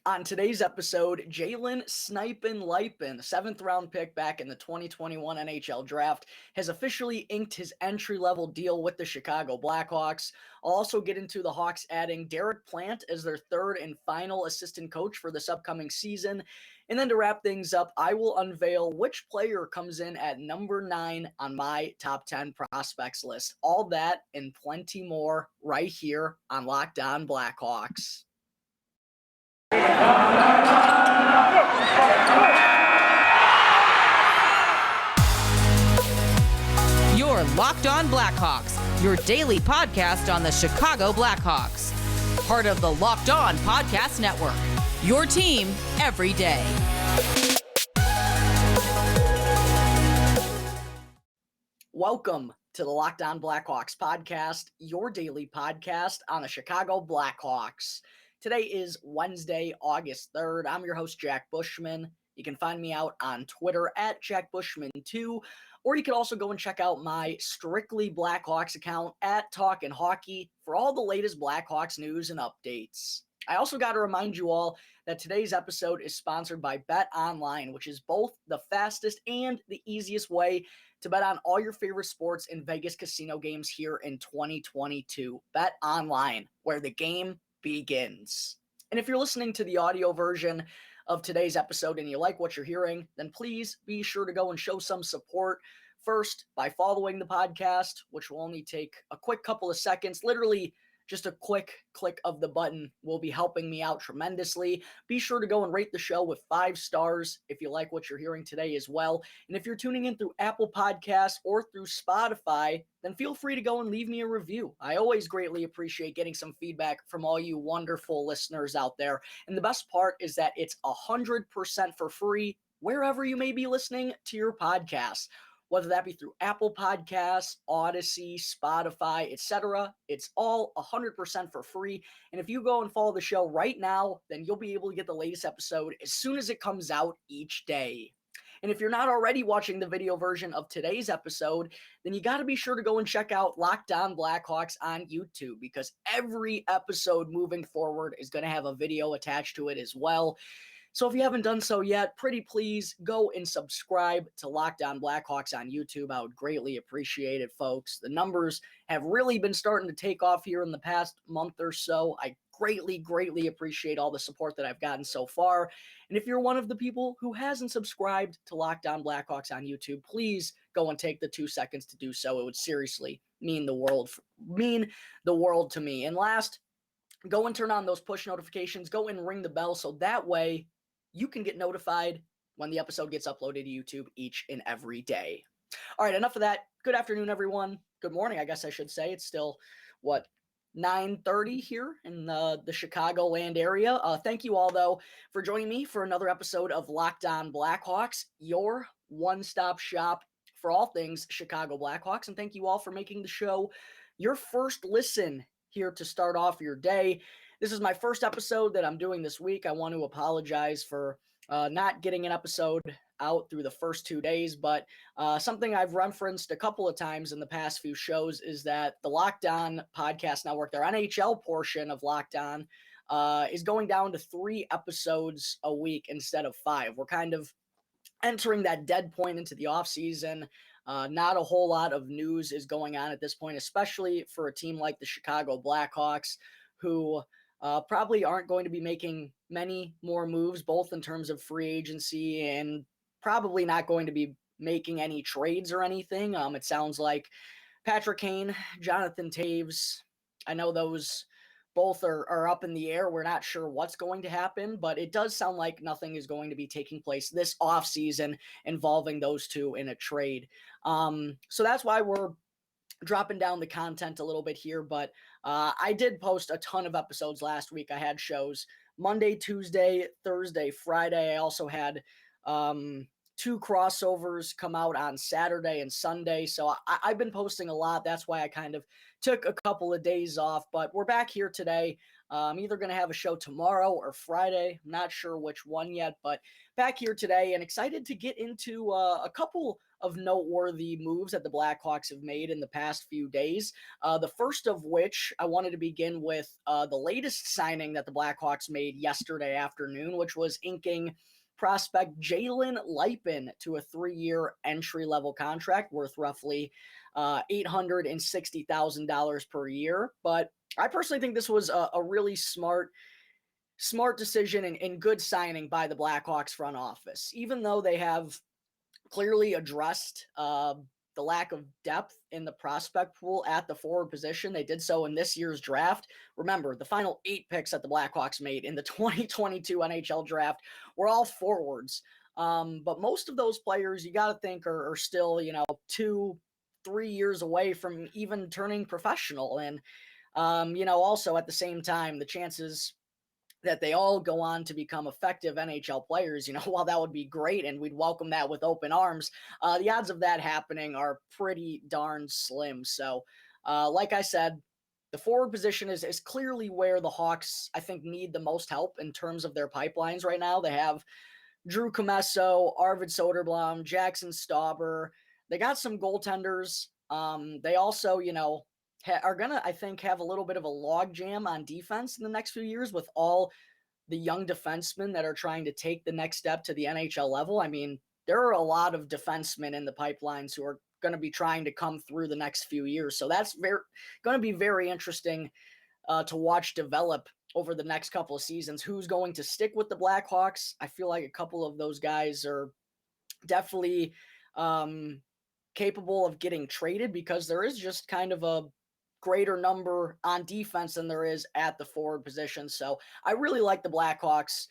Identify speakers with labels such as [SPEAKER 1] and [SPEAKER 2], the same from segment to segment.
[SPEAKER 1] On today's episode, Jalen Luypen, 7th-round pick back in the 2021 NHL Draft, has officially inked his entry-level deal with the Chicago Blackhawks. I'll also get into the Hawks adding Derek Plante as their third and final assistant coach for this upcoming season. And then to wrap things up, I will unveil which player comes in at number 9 on my top 10 prospects list. All that and plenty more right here on Locked On Blackhawks.
[SPEAKER 2] You're Locked On Blackhawks, your daily podcast on the Chicago Blackhawks. Part of the Locked On Podcast Network, your team every day.
[SPEAKER 1] Welcome to the Locked On Blackhawks podcast, your daily podcast on the Chicago Blackhawks. Today is Wednesday, August 3rd. I'm your host, Jack Bushman. You can find me out on Twitter at JackBushman2, or you can also go and check out my Strictly Blackhawks account at Talkin' Hockey for all the latest Blackhawks news and updates. I also got to remind you all that today's episode is sponsored by BetOnline, which is both the fastest and the easiest way to bet on all your favorite sports and Vegas casino games here in 2022. BetOnline, where the game begins. And if you're listening to the audio version of today's episode and you like what you're hearing, then please be sure to go and show some support. First, by following the podcast, which will only take a quick couple of seconds, literally just a quick click of the button will be helping me out tremendously. Be sure to go and rate the show with 5 stars if you like what you're hearing today as well. And if you're tuning in through Apple Podcasts or through Spotify, then feel free to go and leave me a review. I always greatly appreciate getting some feedback from all you wonderful listeners out there. And the best part is that it's 100% for free wherever you may be listening to your podcast. Whether that be through Apple Podcasts, Odyssey, Spotify, etc. It's all 100% for free. And if you go and follow the show right now, then you'll be able to get the latest episode as soon as it comes out each day. And if you're not already watching the video version of today's episode, then you got to be sure to go and check out Locked On Blackhawks on YouTube, because every episode moving forward is going to have a video attached to it as well. So if you haven't done so yet, pretty please go and subscribe to Locked On Blackhawks on YouTube. I would greatly appreciate it, folks. The numbers have really been starting to take off here in the past month or so. I greatly appreciate all the support that I've gotten so far. And if you're one of the people who hasn't subscribed to Locked On Blackhawks on YouTube, please go and take the 2 seconds to do so. It would seriously mean the world to me. And last, go and turn on those push notifications. Go and ring the bell so that way you can get notified when the episode gets uploaded to YouTube each and every day. All right, enough of that. Good afternoon, everyone. Good morning, I guess I should say. It's still, 9:30 here in the Chicagoland area. Thank you all, though, for joining me for another episode of Locked On Blackhawks, your one-stop shop for all things Chicago Blackhawks. And thank you all for making the show your first listen here to start off your day. This is my first episode that I'm doing this week. I want to apologize for not getting an episode out through the first 2 days, but something I've referenced a couple of times in the past few shows is that the Locked On Podcast Network, their NHL portion of Locked On, is going down to 3 episodes a week instead of 5. We're kind of entering that dead point into the offseason. Not a whole lot of news is going on at this point, especially for a team like the Chicago Blackhawks, who probably aren't going to be making many more moves, both in terms of free agency and probably not going to be making any trades or anything. It sounds like Patrick Kane, Jonathan Taves, I know those both are up in the air. We're not sure what's going to happen, but it does sound like nothing is going to be taking place this offseason involving those two in a trade. So that's why we're dropping down the content a little bit here, but I did post a ton of episodes last week. I had shows Monday, Tuesday, Thursday, Friday. I also had 2 crossovers come out on Saturday and Sunday. So I've been posting a lot. That's why I kind of took a couple of days off, but we're back here today. I'm either going to have a show tomorrow or Friday. I'm not sure which one yet, but back here today and excited to get into a couple of noteworthy moves that the Blackhawks have made in the past few days. The first of which I wanted to begin with the latest signing that the Blackhawks made yesterday afternoon, which was inking prospect Jalen Luypen to a 3-year entry-level contract worth roughly $860,000 per year. But I personally think this was a really smart decision and good signing by the Blackhawks front office. Even though they have clearly addressed the lack of depth in the prospect pool at the forward position. They did so in this year's draft. Remember, the final 8 picks that the Blackhawks made in the 2022 NHL draft were all forwards. But most of those players, you got to think, are still, 2-3 years away from even turning professional. And, also at the same time, the chances that they all go on to become effective NHL players, while that would be great and we'd welcome that with open arms, the odds of that happening are pretty darn slim. So, like I said, the forward position is clearly where the Hawks, I think, need the most help in terms of their pipelines right now. They have Drew Commesso, Arvid Soderblom, Jackson Stauber. They got some goaltenders. They also, are going to, I think, have a little bit of a logjam on defense in the next few years with all the young defensemen that are trying to take the next step to the NHL level. I mean, there are a lot of defensemen in the pipelines who are going to be trying to come through the next few years. So that's going to be very interesting to watch develop over the next couple of seasons. Who's going to stick with the Blackhawks? I feel like a couple of those guys are definitely capable of getting traded because there is just kind of a greater number on defense than there is at the forward position. So I really like the Blackhawks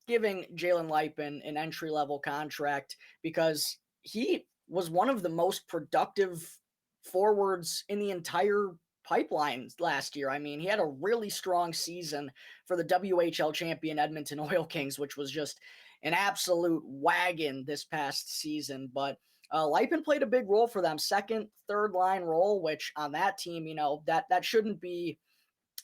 [SPEAKER 1] giving Jalen Luypen an entry-level contract because he was one of the most productive forwards in the entire pipeline last year. I mean, he had a really strong season for the WHL champion Edmonton Oil Kings, which was just an absolute wagon this past season. But Luypen played a big role for them, second, third line role, which on that team, that shouldn't be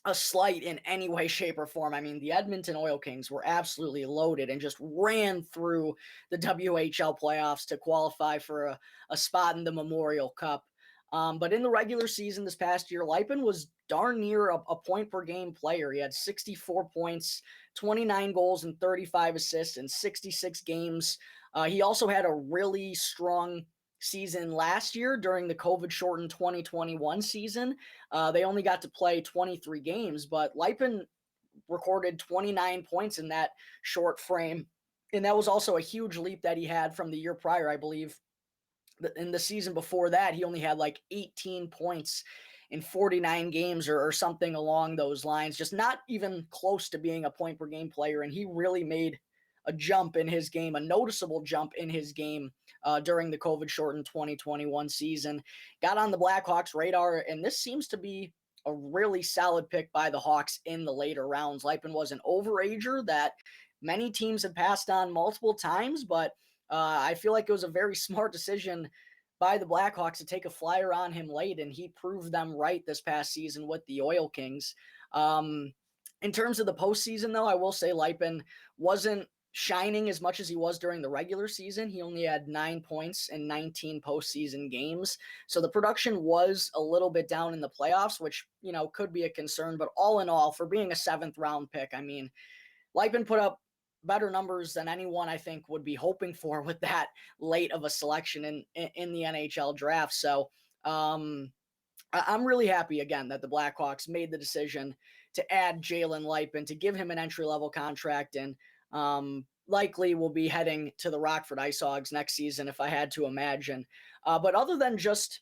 [SPEAKER 1] a slight in any way, shape, or form. I mean, the Edmonton Oil Kings were absolutely loaded and just ran through the WHL playoffs to qualify for a spot in the Memorial Cup. But in the regular season this past year, Luypen was darn near a point per game player. He had 64 points, 29 goals, and 35 assists in 66 games. He also had a really strong season last year during the COVID-shortened 2021 season. They only got to play 23 games, but Luypen recorded 29 points in that short frame. And that was also a huge leap that he had from the year prior, I believe. In the season before that, he only had like 18 points in 49 games or something along those lines, just not even close to being a point per game player. And he really made a jump in his game, a noticeable jump in his game during the COVID-shortened 2021 season. Got on the Blackhawks radar, and this seems to be a really solid pick by the Hawks in the later rounds. Luypen was an overager that many teams had passed on multiple times, but I feel like it was a very smart decision by the Blackhawks to take a flyer on him late, and he proved them right this past season with the Oil Kings. In terms of the postseason, though, I will say Luypen wasn't shining as much as he was during the regular season. He only had 9 points in 19 postseason games. So the production was a little bit down in the playoffs, which, could be a concern. But all in all, for being a 7th round pick, I mean, Luypen put up better numbers than anyone I think would be hoping for with that late of a selection in the NHL draft. So I'm really happy again that the Blackhawks made the decision to add Jalen Luypen, to give him an entry-level contract, and likely will be heading to the Rockford Ice Hogs next season if I had to imagine. But other than just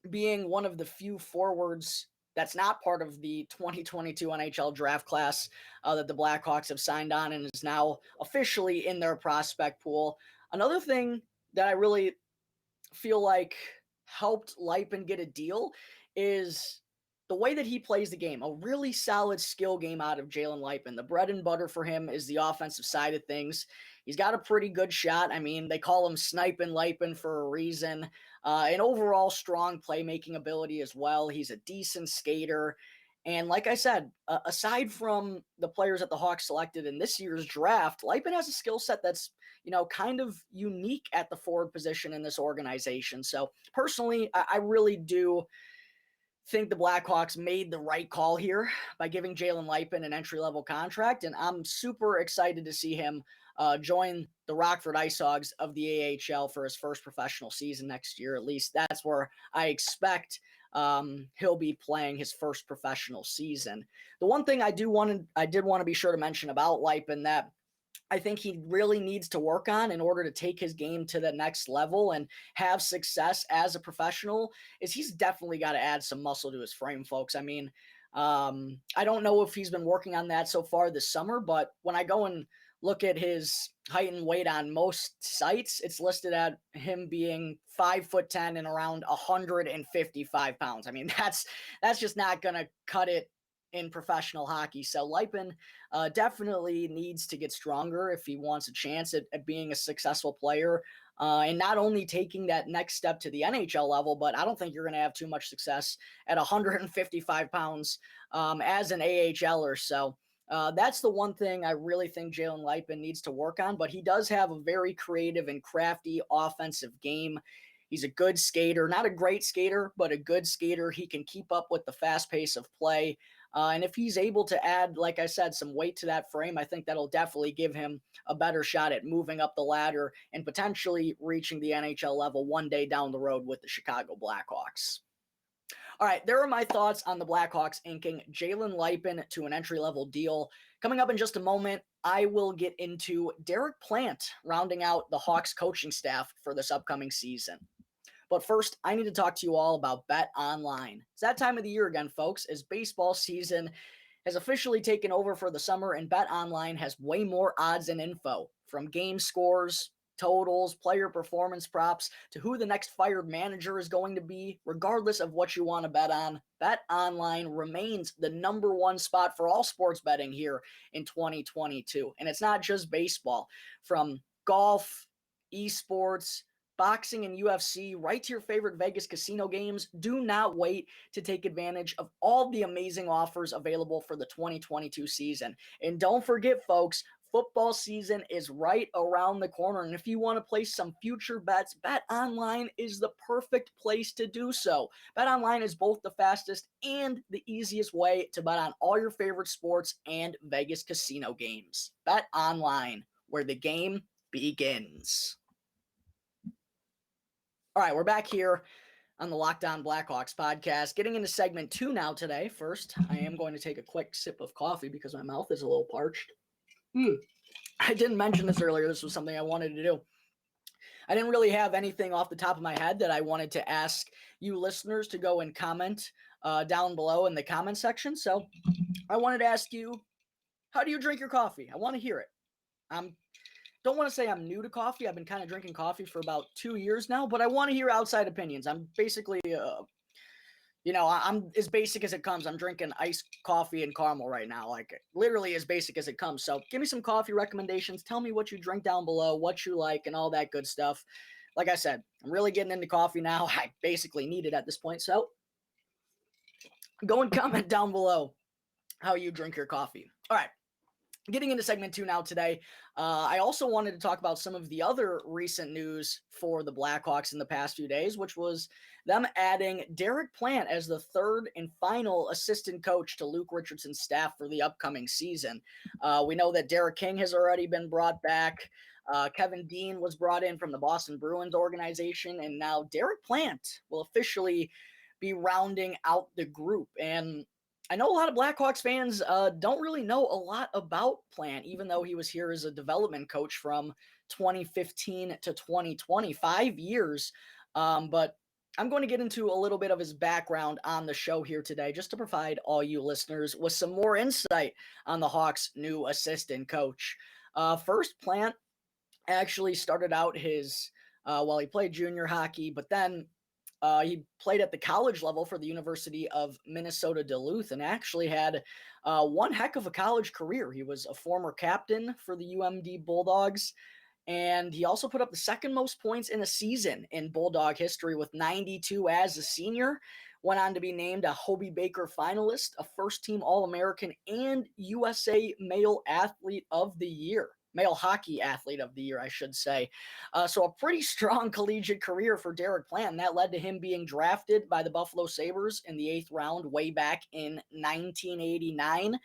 [SPEAKER 1] being one of the few forwards that's not part of the 2022 NHL draft class that the Blackhawks have signed on and is now officially in their prospect pool, another thing that I really feel like helped Luypen get a deal is the way that he plays the game. A really solid skill game out of Jalen Luypen. The bread and butter for him is the offensive side of things. He's got a pretty good shot. I mean, they call him Sniping Luypen for a reason. An overall strong playmaking ability as well. He's a decent skater. And like I said, aside from the players that the Hawks selected in this year's draft, Luypen has a skill set that's, kind of unique at the forward position in this organization. So personally, I really do think the Blackhawks made the right call here by giving Jalen Luypen an entry-level contract, and I'm super excited to see him join the Rockford Ice Hogs of the AHL for his first professional season next year. At least that's where I expect he'll be playing his first professional season. The one thing I did want to be sure to mention about Luypen that I think he really needs to work on in order to take his game to the next level and have success as a professional is he's definitely got to add some muscle to his frame, folks. I mean, I don't know if he's been working on that so far this summer, but when I go and look at his height and weight on most sites, it's listed at him being 5'10" and around 155 pounds. I mean, that's just not going to cut it in professional hockey. So Luypen definitely needs to get stronger if he wants a chance at being a successful player and not only taking that next step to the NHL level, but I don't think you're going to have too much success at 155 pounds as an AHLer. So that's the one thing I really think Jalen Luypen needs to work on, but he does have a very creative and crafty offensive game. He's a good skater, not a great skater, but a good skater. He can keep up with the fast pace of play. And if he's able to add, like I said, some weight to that frame, I think that'll definitely give him a better shot at moving up the ladder and potentially reaching the NHL level one day down the road with the Chicago Blackhawks. All right, there are my thoughts on the Blackhawks inking Jalen Luypen to an entry-level deal. Coming up in just a moment, I will get into Derek Plante rounding out the Hawks coaching staff for this upcoming season. But first, I need to talk to you all about BetOnline. It's that time of the year again, folks, as baseball season has officially taken over for the summer, and BetOnline has way more odds and info, from game scores, totals, player performance props, to who the next fired manager is going to be. Regardless of what you want to bet on, BetOnline remains the number one spot for all sports betting here in 2022. And it's not just baseball. From golf, esports, boxing, and UFC, right to your favorite Vegas casino games, do not wait to take advantage of all the amazing offers available for the 2022 season. And don't forget, folks, football season is right around the corner. And if you want to place some future bets, BetOnline is the perfect place to do so. BetOnline is both the fastest and the easiest way to bet on all your favorite sports and Vegas casino games. BetOnline, where the game begins. All right, we're back here on the Locked On Blackhawks podcast. Getting into segment 2 now today. First, I am going to take a quick sip of coffee because my mouth is a little parched. I didn't mention this earlier. This was something I wanted to do. I didn't really have anything off the top of my head that I wanted to ask you listeners to go and comment down below in the comment section. So I wanted to ask you, how do you drink your coffee? I want to hear it. Don't want to say I'm new to coffee. I've been kind of drinking coffee for about 2 years now, but I want to hear outside opinions. I'm basically, I'm as basic as it comes. I'm drinking iced coffee and caramel right now, like literally as basic as it comes. So give me some coffee recommendations. Tell me what you drink down below, what you like, and all that good stuff. Like I said, I'm really getting into coffee now. I basically need it at this point. So go and comment down below how you drink your coffee. All right. Getting into segment 2 now today, I also wanted to talk about some of the other recent news for the Blackhawks in the past few days, which was them adding Derek Plante as the third and final assistant coach to Luke Richardson's staff for the upcoming season. We know that Derek King has already been brought back. Kevin Dean was brought in from the Boston Bruins organization, and now Derek Plante will officially be rounding out the group. And I know a lot of Blackhawks fans don't really know a lot about Plante, even though he was here as a development coach from 2015 to 2020, 5 years. But I'm going to get into a little bit of his background on the show here today, just to provide all you listeners with some more insight on the Hawks' new assistant coach. First, Plante actually started out his, he played junior hockey, but then he played at the college level for the University of Minnesota Duluth and actually had one heck of a college career. He was a former captain for the UMD Bulldogs, and he also put up the second most points in a season in Bulldog history with 92 as a senior, went on to be named a Hobie Baker finalist, a first-team All-American, and USA Male Athlete of the Year. Male Hockey Athlete of the Year, I should say. So a pretty strong collegiate career for Derek Plante, and that led to him being drafted by the Buffalo Sabres in the 8th round way back in 1989.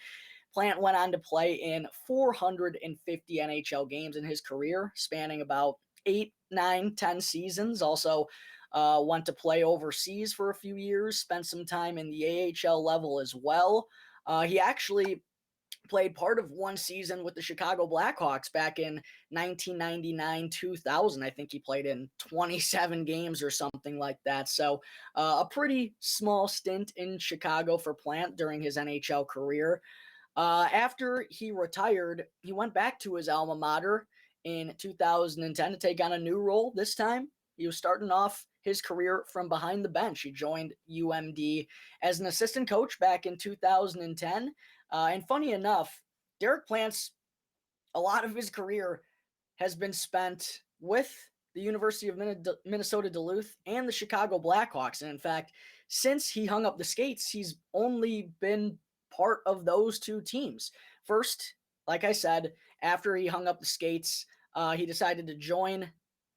[SPEAKER 1] Plante went on to play in 450 NHL games in his career, spanning about 8, 9, 10 seasons. Also went to play overseas for a few years, spent some time in the AHL level as well. He actually played part of one season with the Chicago Blackhawks back in 1999-2000. I think he played in 27 games or something like that. So a pretty small stint in Chicago for Plante during his NHL career. After he retired, he went back to his alma mater in 2010 to take on a new role. This time, he was starting off his career from behind the bench. He joined UMD as an assistant coach back in 2010. And funny enough, Derek Plante's, a lot of his career has been spent with the University of Minnesota Duluth and the Chicago Blackhawks. And in fact, since he hung up the skates, he's only been part of those two teams. First, like I said, after he hung up the skates, he decided to join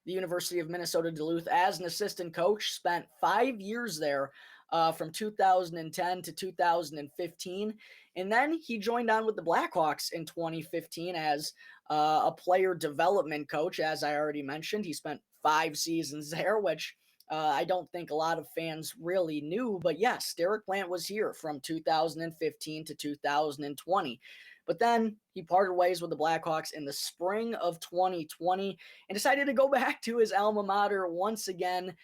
[SPEAKER 1] the University of Minnesota Duluth as an assistant coach, spent 5 years there from 2010 to 2015. And then he joined on with the Blackhawks in 2015 as a player development coach. As I already mentioned, he spent 5 seasons there, which I don't think a lot of fans really knew. But yes, Derek Plante was here from 2015 to 2020. But then he parted ways with the Blackhawks in the spring of 2020 and decided to go back to his alma mater once again,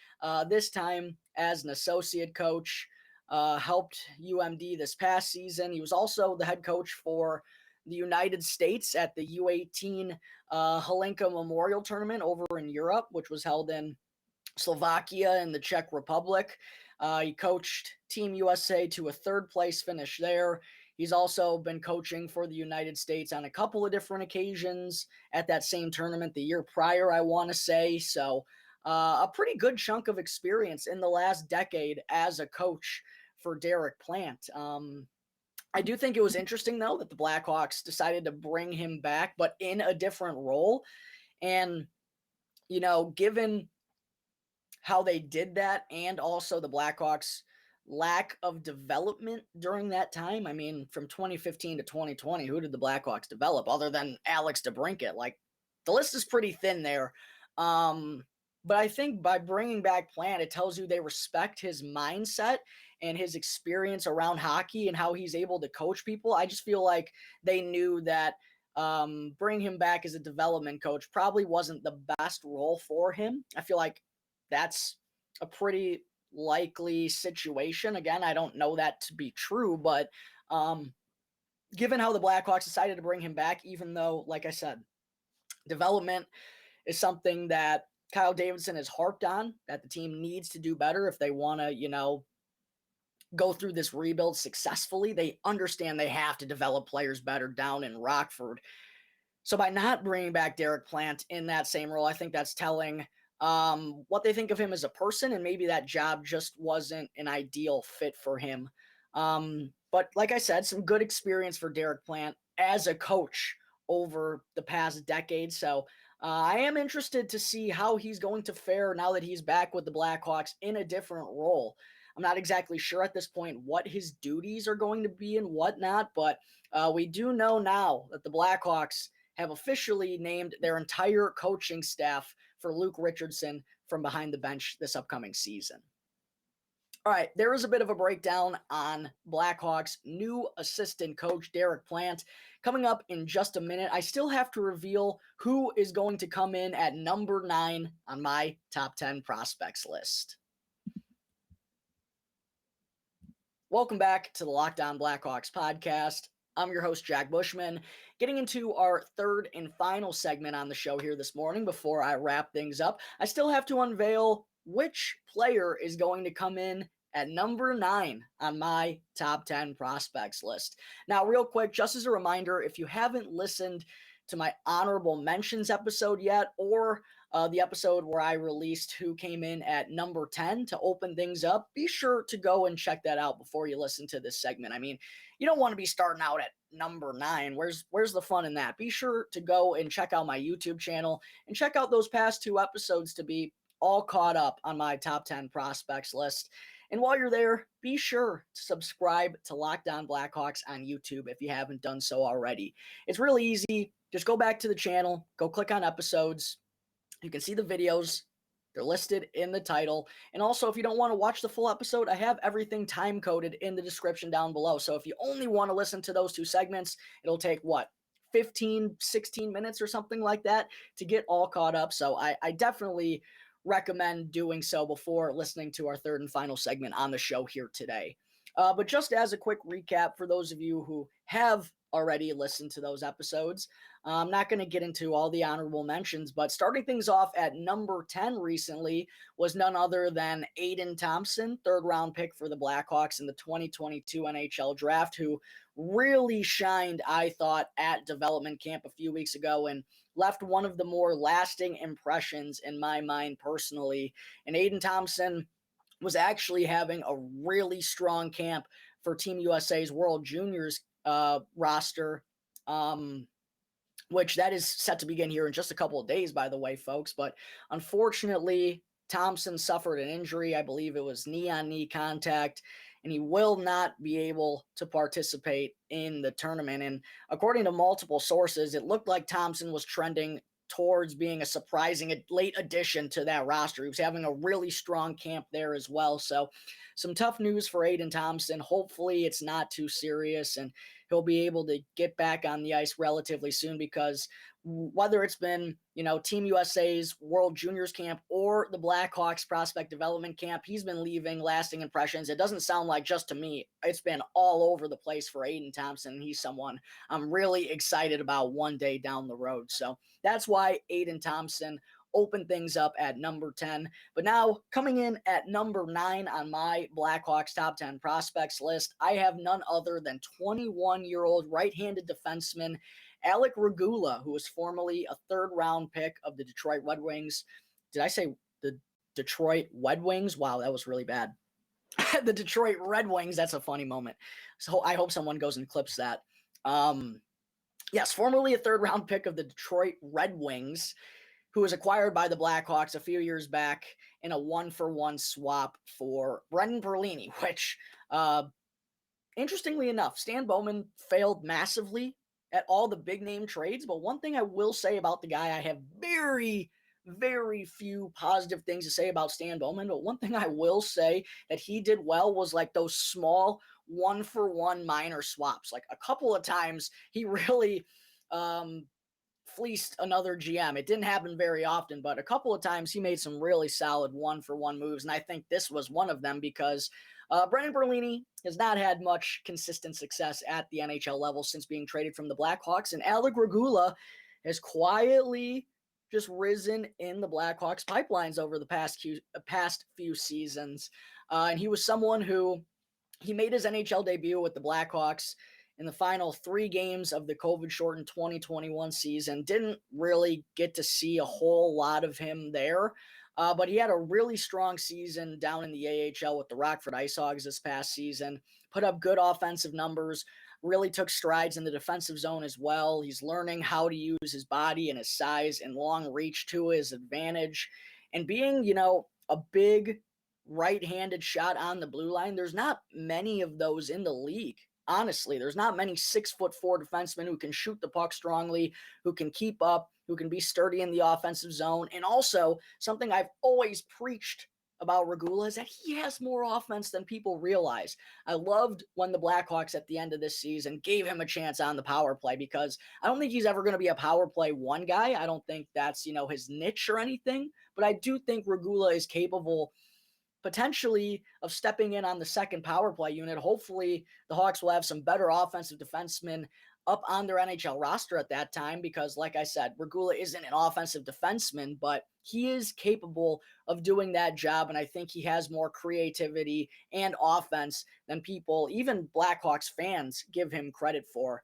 [SPEAKER 1] this time as an associate coach. Helped UMD this past season. He was also the head coach for the United States at the U18 Hlinka Memorial Tournament over in Europe, which was held in Slovakia and the Czech Republic. He coached Team USA to a 3rd place finish there. He's also been coaching for the United States on a couple of different occasions at that same tournament the year prior, I want to say. So a pretty good chunk of experience in the last decade as a coach for Derek Plante. I do think it was interesting, though, that the Blackhawks decided to bring him back, but in a different role. And, you know, given how they did that and also the Blackhawks' lack of development during that time. I mean, from 2015 to 2020, who did the Blackhawks develop other than Alex DeBrincat? Like, the list is pretty thin there. But I think by bringing back Plante, it tells you they respect his mindset and his experience around hockey and how he's able to coach people. I just feel like they knew that bringing him back as a development coach probably wasn't the best role for him. I feel like that's a pretty likely situation. Again, I don't know that to be true, but given how the Blackhawks decided to bring him back, even though, like I said, development is something that Kyle Davidson has harped on, that the team needs to do better if they want to, you know, go through this rebuild successfully. They understand they have to develop players better down in Rockford. So by not bringing back Derek Plante in that same role, I think that's telling what they think of him as a person, and maybe that job just wasn't an ideal fit for him. But like I said, some good experience for Derek Plante as a coach over the past decade. So I am interested to see how he's going to fare now that he's back with the Blackhawks in a different role. I'm not exactly sure at this point what his duties are going to be and whatnot, but we do know now that the Blackhawks have officially named their entire coaching staff for Luke Richardson from behind the bench this upcoming season. All right, there is a bit of a breakdown on Blackhawks' new assistant coach, Derek Plante, coming up in just a minute. I still have to reveal who is going to come in at number 9 on my top 10 prospects list. Welcome back to the Locked On Blackhawks podcast. I'm your host, Jack Bushman, getting into our third and final segment on the show here this morning. Before I wrap things up, I still have to unveil which player is going to come in at number 9 on my top 10 prospects list. Now, real quick, just as a reminder, if you haven't listened to my honorable mentions episode yet, or the episode where I released who came in at number 10 to open things up, be sure to go and check that out before you listen to this segment. I mean, you don't want to be starting out at number 9. Where's the fun in that? Be sure to go and check out my YouTube channel and check out those past 2 episodes to be all caught up on my top 10 prospects list. And while you're there, be sure to subscribe to Locked On Blackhawks on YouTube if you haven't done so already. It's really easy. Just go back to the channel, go click on episodes. You can see the videos. They're listed in the title. And also, if you don't want to watch the full episode, I have everything time-coded in the description down below. So if you only want to listen to those 2 segments, it'll take, 15, 16 minutes or something like that to get all caught up. So I definitely recommend doing so before listening to our 3rd and final segment on the show here today. But just as a quick recap for those of you who have already listened to those episodes, I'm not going to get into all the honorable mentions, but starting things off at number 10 recently was none other than Aiden Thompson, 3rd round pick for the Blackhawks in the 2022 NHL draft, who really shined, I thought, at development camp a few weeks ago and left one of the more lasting impressions in my mind personally. And Aiden Thompson was actually having a really strong camp for Team USA's World Juniors roster, which that is set to begin here in just a couple of days, by the way, folks. But unfortunately, Thompson suffered an injury. I believe it was knee-on-knee contact, and he will not be able to participate in the tournament. And according to multiple sources, it looked like Thompson was trending towards being a surprising late addition to that roster. He was having a really strong camp there as well. So some tough news for Aiden Thompson. Hopefully it's not too serious and he'll be able to get back on the ice relatively soon, because whether it's been, Team USA's World Juniors camp or the Blackhawks prospect development camp, he's been leaving lasting impressions. It doesn't sound like just to me. It's been all over the place for Aiden Thompson. He's someone I'm really excited about one day down the road. So that's why Aiden Thompson opened things up at number 10. But now coming in at number 9 on my Blackhawks top 10 prospects list, I have none other than 21-year-old right-handed defenseman Alec Regula, who was formerly a 3rd round pick of the Detroit Red Wings. Did I say the Detroit Red Wings? Wow, that was really bad. The Detroit Red Wings, that's a funny moment. So I hope someone goes and clips that. Yes, formerly a 3rd round pick of the Detroit Red Wings, who was acquired by the Blackhawks a few years back in a 1-for-1 swap for Brendan Perlini, which, interestingly enough, Stan Bowman failed massively at all the big-name trades. But one thing I will say about the guy, I have very, very few positive things to say about Stan Bowman, but one thing I will say that he did well was like those small 1-for-1 minor swaps. Like a couple of times he really fleeced another GM. It didn't happen very often, but a couple of times he made some really solid 1-for-1 moves, and I think this was one of them because Brendan Perlini has not had much consistent success at the NHL level since being traded from the Blackhawks, and Alec Regula has quietly just risen in the Blackhawks pipelines over the past few seasons. And he was someone who he made his NHL debut with the Blackhawks in the final 3 games of the COVID-shortened 2021 season. Didn't really get to see a whole lot of him there, but he had a really strong season down in the AHL with the Rockford IceHogs this past season. Put up good offensive numbers, really took strides in the defensive zone as well. He's learning how to use his body and his size and long reach to his advantage. And being, a big right-handed shot on the blue line, there's not many of those in the league. Honestly, there's not many 6'4" defensemen who can shoot the puck strongly, who can keep up, who can be sturdy in the offensive zone. And also, something I've always preached about Regula is that he has more offense than people realize. I loved when the Blackhawks at the end of this season gave him a chance on the power play, because I don't think he's ever going to be a power play 1 guy. I don't think that's, his niche or anything, but I do think Regula is capable potentially of stepping in on the second power play unit. Hopefully the Hawks will have some better offensive defensemen up on their NHL roster at that time, because like I said, Regula isn't an offensive defenseman, but he is capable of doing that job. And I think he has more creativity and offense than people, even Blackhawks fans, give him credit for.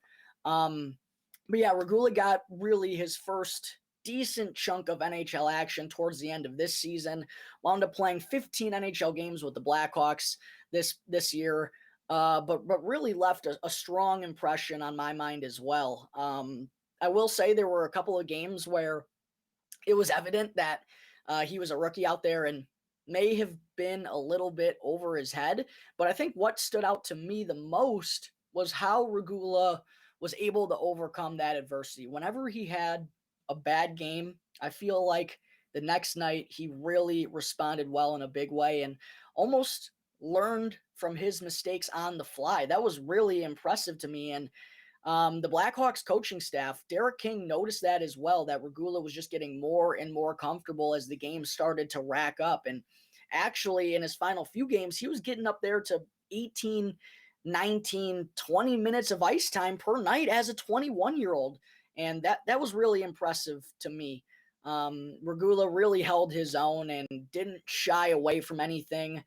[SPEAKER 1] But yeah, Regula got really his first decent chunk of NHL action towards the end of this season. Wound up playing 15 NHL games with the Blackhawks this year, but really left a strong impression on my mind as well. I will say there were a couple of games where it was evident that he was a rookie out there and may have been a little bit over his head. But I think what stood out to me the most was how Regula was able to overcome that adversity. Whenever he had a bad game, I feel like the next night he really responded well in a big way and almost learned from his mistakes on the fly. That was really impressive to me. And the Blackhawks coaching staff, Derek King, noticed that as well, that Regula was just getting more and more comfortable as the game started to rack up. And actually, in his final few games, he was getting up there to 18, 19, 20 minutes of ice time per night as a 21-year-old. And that was really impressive to me. Regula really held his own and didn't shy away from anything.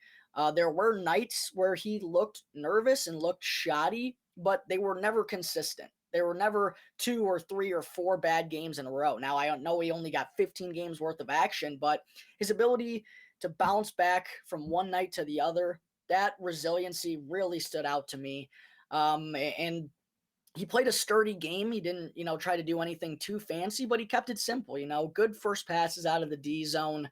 [SPEAKER 1] There were nights where he looked nervous and looked shoddy, but they were never consistent. There were never 2 or 3 or 4 bad games in a row. Now, I know he only got 15 games worth of action, but his ability to bounce back from one night to the other, that resiliency really stood out to me. And he played a sturdy game. He didn't, try to do anything too fancy, but he kept it simple. Good first passes out of the D zone,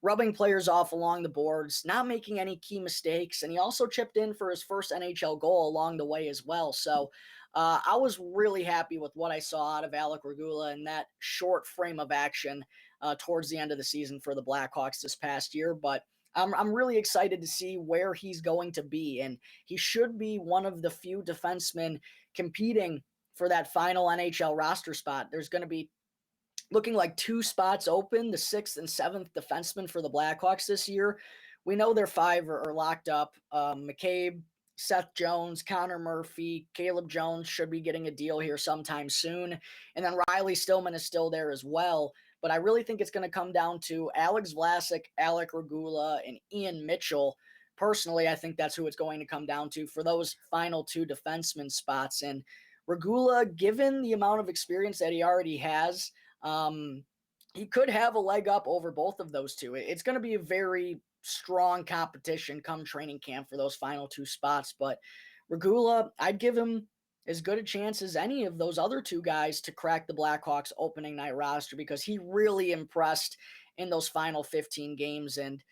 [SPEAKER 1] rubbing players off along the boards, not making any key mistakes. And he also chipped in for his first NHL goal along the way as well. So I was really happy with what I saw out of Alec Regula in that short frame of action towards the end of the season for the Blackhawks this past year. But I'm really excited to see where he's going to be. And he should be one of the few defensemen competing for that final NHL roster spot. There's going to be looking like 2 spots open, the 6th and 7th defenseman for the Blackhawks this year. We know their 5 are locked up. McCabe, Seth Jones, Connor Murphy, Caleb Jones should be getting a deal here sometime soon. And then Riley Stillman is still there as well. But I really think it's going to come down to Alex Vlasic, Alec Regula, and Ian Mitchell. Personally, I think that's who it's going to come down to for those final 2 defenseman spots. And Regula, given the amount of experience that he already has, he could have a leg up over both of those 2. It's going to be a very strong competition come training camp for those final 2 spots. But Regula, I'd give him as good a chance as any of those other 2 guys to crack the Blackhawks opening night roster because he really impressed in those final 15 games. And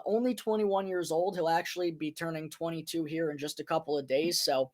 [SPEAKER 1] only 21 years old. He'll actually be turning 22 here in just a couple of days. So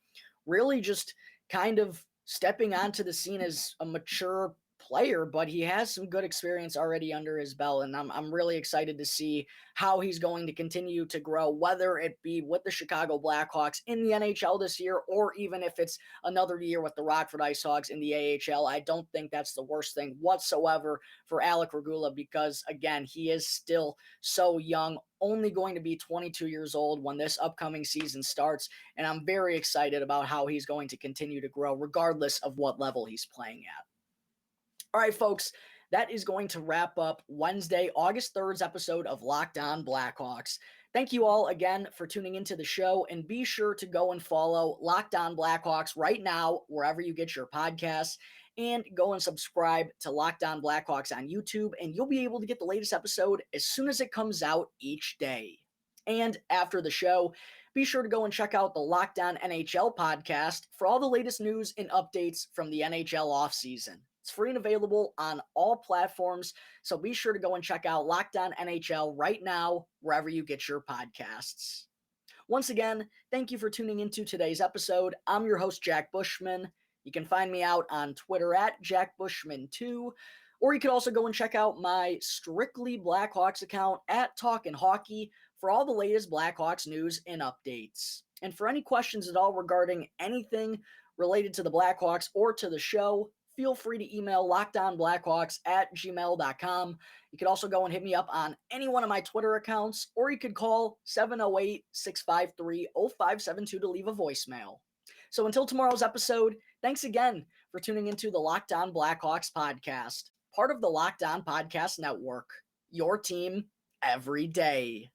[SPEAKER 1] really just kind of stepping onto the scene as a mature player, but he has some good experience already under his belt, and I'm really excited to see how he's going to continue to grow, whether it be with the Chicago Blackhawks in the NHL this year, or even if it's another year with the Rockford IceHogs in the AHL. I don't think that's the worst thing whatsoever for Alec Regula because, again, he is still so young, only going to be 22 years old when this upcoming season starts, and I'm very excited about how he's going to continue to grow regardless of what level he's playing at. All right, folks, that is going to wrap up Wednesday, August 3rd's episode of Locked On Blackhawks. Thank you all again for tuning into the show, and be sure to go and follow Locked On Blackhawks right now, wherever you get your podcasts, and go and subscribe to Locked On Blackhawks on YouTube, and you'll be able to get the latest episode as soon as it comes out each day. And after the show, be sure to go and check out the Locked On NHL podcast for all the latest news and updates from the NHL offseason. It's free and available on all platforms, so be sure to go and check out Locked On NHL right now, wherever you get your podcasts. Once again, thank you for tuning into today's episode. I'm your host, Jack Bushman. You can find me out on Twitter at JackBushman2, or you could also go and check out my Strictly Blackhawks account at Talkin' Hockey for all the latest Blackhawks news and updates. And for any questions at all regarding anything related to the Blackhawks or to the show, feel free to email lockedonblackhawks@gmail.com. You could also go and hit me up on any one of my Twitter accounts, or you could call 708-653-0572 to leave a voicemail. So until tomorrow's episode, thanks again for tuning into the Locked On Blackhawks podcast, part of the Locked On Podcast Network, your team every day.